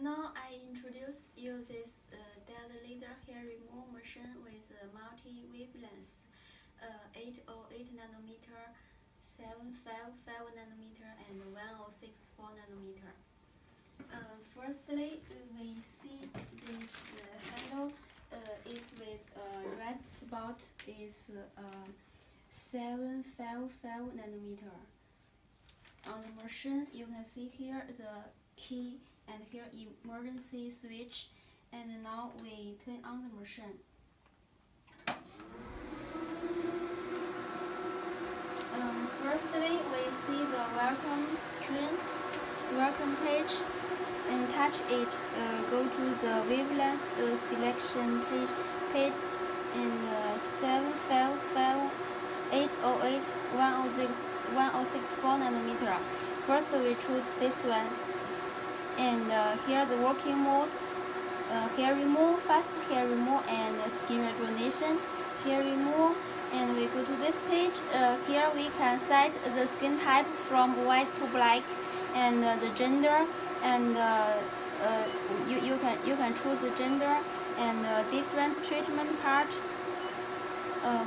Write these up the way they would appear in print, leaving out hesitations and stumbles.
Now I introduce you this delta laser hair removal machine with multi-wavelengths, 808 nanometer, 755 nanometer, and 1064 nanometer. Firstly, we see this handle is with a red spot is 755 nanometer. On the machine, you can see here the key and here emergency switch, and now we turn on the machine. Firstly, we see the welcome screen, the welcome page, and touch it. Go to the wavelength selection page in 755, 808, 1064 nanometer. First, we choose this one, and here the working mode, hair removal, fast hair removal, and skin rejuvenation, hair removal. And we go to this page. Here we can set the skin type from white to black, and the gender, and you can choose the gender and different treatment part.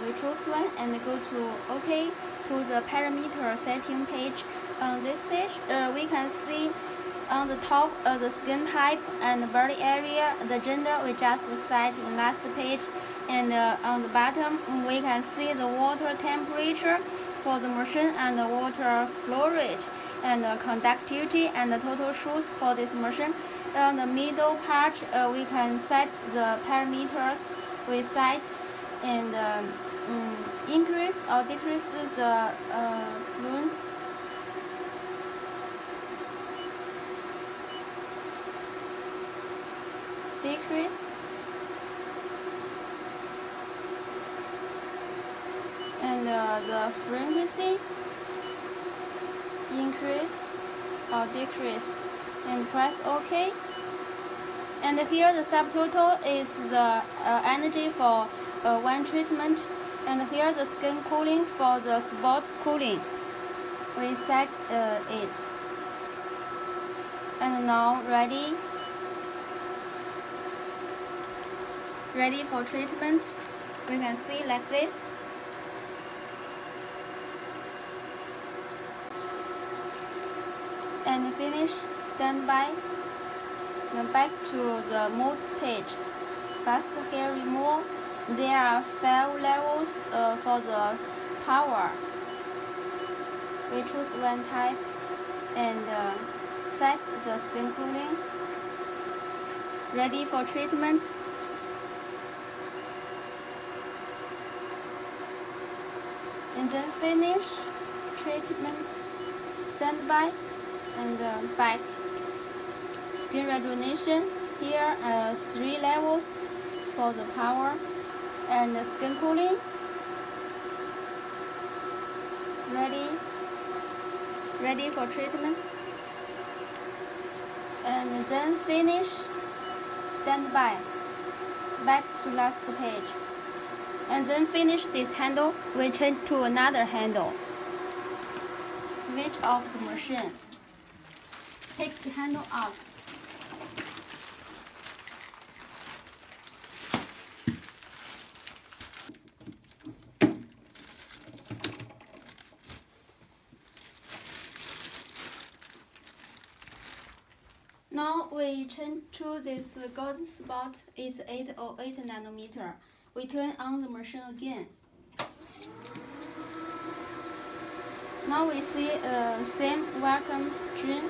We choose one and go to OK to the parameter setting page. On this page, we can see on the top the skin type and body area, the gender we just set in last page, and on the bottom we can see the water temperature for the machine and the water flow rate and conductivity and the total shoes for this machine. On the middle part, we can set the parameters we set and increase or decrease the fluence. Decrease and the frequency, increase or decrease, and press OK. And here the subtotal is the energy for one treatment, and here the skin cooling for the spot cooling. We set it, and now ready for treatment. We can see like this. And finish, standby. Then back to the mode page. Fast hair removal. There are 5 levels for the power. We choose one type and set the skin cooling. Ready for treatment. And then finish treatment, standby, and back. Skin rejuvenation. Here are 3 levels for the power and the skin cooling. Ready for treatment. And then finish, standby, back to last page. And then finish this handle, we change to another handle. Switch off the machine. Take the handle out. Now we change to this golden spot. It's 808 nanometer. We turn on the machine again. Now we see same welcome screen,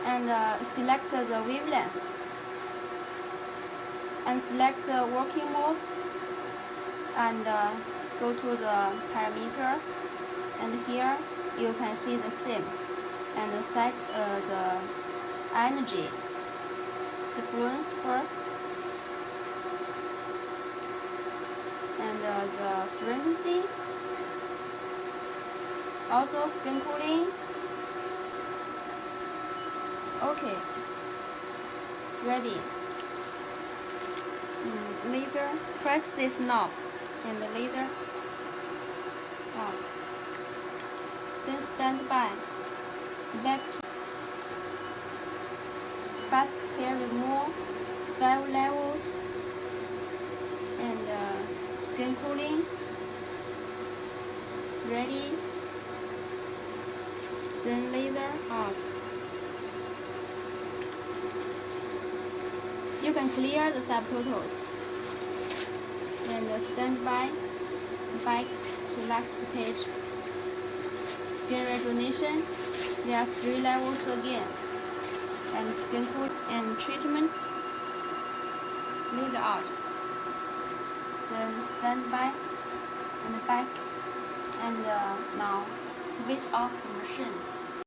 and select the wavelength and select the working mode, and go to the parameters, and here you can see the same, and set the energy, the fluence first, and the frequency, also skin cooling. OK, ready. Laser, press this knob and the laser out. Then stand by. Back to fast hair removal, 5 levels, and skin cooling. Ready. Then laser out. You can clear the subtotals and stand by back to next page. Skin rejuvenation. There are 3 levels again. And skin coat and treatment. Laser out. Then stand by and back. And now switch off the machine.